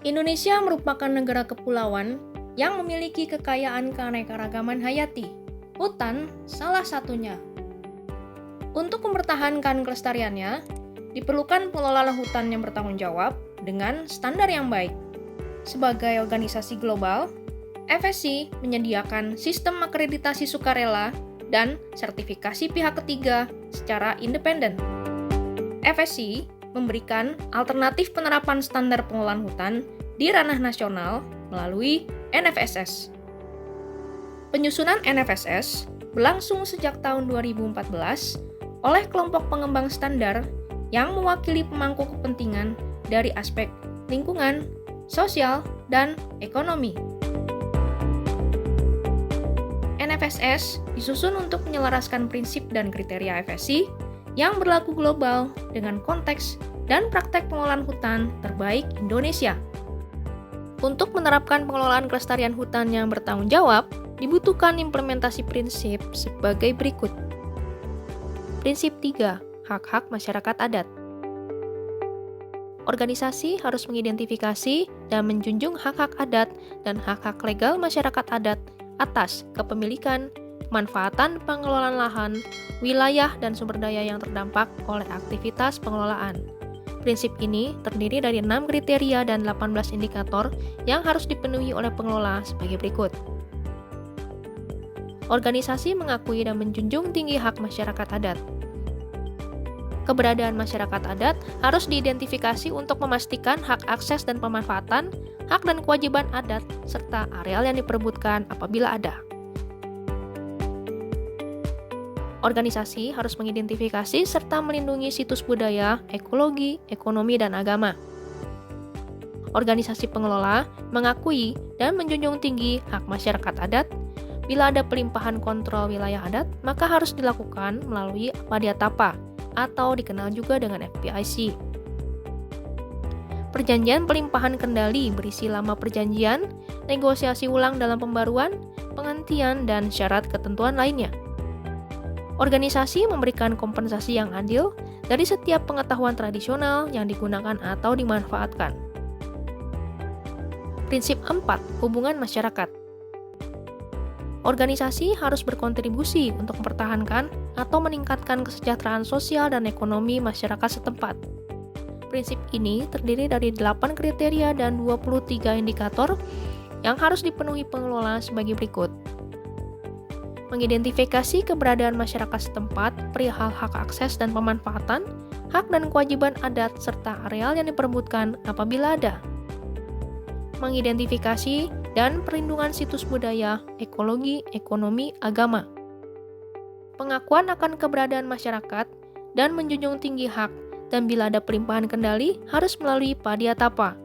Indonesia merupakan negara kepulauan yang memiliki kekayaan keanekaragaman hayati. Hutan salah satunya. Untuk mempertahankan kelestariannya, diperlukan pengelola hutan yang bertanggung jawab dengan standar yang baik. Sebagai organisasi global, FSC menyediakan sistem akreditasi sukarela dan sertifikasi pihak ketiga secara independen. FSC memberikan alternatif penerapan standar pengelolaan hutan di ranah nasional melalui NFSS. Penyusunan NFSS berlangsung sejak tahun 2014 oleh kelompok pengembang standar yang mewakili pemangku kepentingan dari aspek lingkungan, sosial, dan ekonomi. NFSS disusun untuk menyelaraskan prinsip dan kriteria FSC yang berlaku global dengan konteks dan praktek pengelolaan hutan terbaik Indonesia. Untuk menerapkan pengelolaan kelestarian hutan yang bertanggung jawab, dibutuhkan implementasi prinsip sebagai berikut. Prinsip 3. Hak-hak masyarakat adat. Organisasi harus mengidentifikasi dan menjunjung hak-hak adat dan hak-hak legal masyarakat adat atas kepemilikan, pemanfaatan pengelolaan lahan, wilayah, dan sumber daya yang terdampak oleh aktivitas pengelolaan. Prinsip ini terdiri dari 6 kriteria dan 18 indikator yang harus dipenuhi oleh pengelola sebagai berikut. Organisasi mengakui dan menjunjung tinggi hak masyarakat adat. Keberadaan masyarakat adat harus diidentifikasi untuk memastikan hak akses dan pemanfaatan, hak dan kewajiban adat, serta areal yang diperebutkan apabila ada. Organisasi harus mengidentifikasi serta melindungi situs budaya, ekologi, ekonomi, dan agama. Organisasi pengelola mengakui dan menjunjung tinggi hak masyarakat adat. Bila ada pelimpahan kontrol wilayah adat, maka harus dilakukan melalui Padiatapa atau dikenal juga dengan FPIC. Perjanjian pelimpahan kendali berisi lama perjanjian, negosiasi ulang dalam pembaruan, penghentian, dan syarat ketentuan lainnya. Organisasi memberikan kompensasi yang adil dari setiap pengetahuan tradisional yang digunakan atau dimanfaatkan. Prinsip 4. Hubungan masyarakat. Organisasi harus berkontribusi untuk mempertahankan atau meningkatkan kesejahteraan sosial dan ekonomi masyarakat setempat. Prinsip ini terdiri dari 8 kriteria dan 23 indikator yang harus dipenuhi pengelola sebagai berikut. Mengidentifikasi keberadaan masyarakat setempat perihal hak akses dan pemanfaatan, hak dan kewajiban adat, serta areal yang diperebutkan apabila ada. Mengidentifikasi dan perlindungan situs budaya, ekologi, ekonomi, agama. Pengakuan akan keberadaan masyarakat dan menjunjung tinggi hak, dan bila ada pelimpahan kendali harus melalui Padiatapa.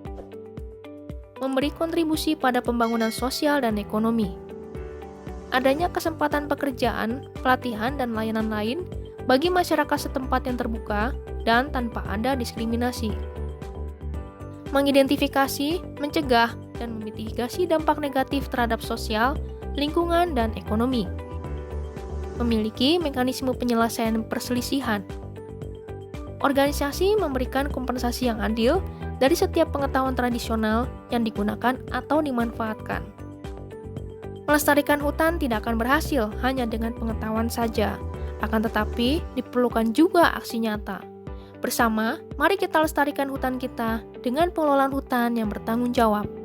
Memberi kontribusi pada pembangunan sosial dan ekonomi. Adanya kesempatan pekerjaan, pelatihan, dan layanan lain bagi masyarakat setempat yang terbuka dan tanpa ada diskriminasi. Mengidentifikasi, mencegah, dan memitigasi dampak negatif terhadap sosial, lingkungan, dan ekonomi. Memiliki mekanisme penyelesaian perselisihan. Organisasi memberikan kompensasi yang adil dari setiap pengetahuan tradisional yang digunakan atau dimanfaatkan. Melestarikan hutan tidak akan berhasil hanya dengan pengetahuan saja, akan tetapi diperlukan juga aksi nyata. Bersama, mari kita lestarikan hutan kita dengan pengelolaan hutan yang bertanggung jawab.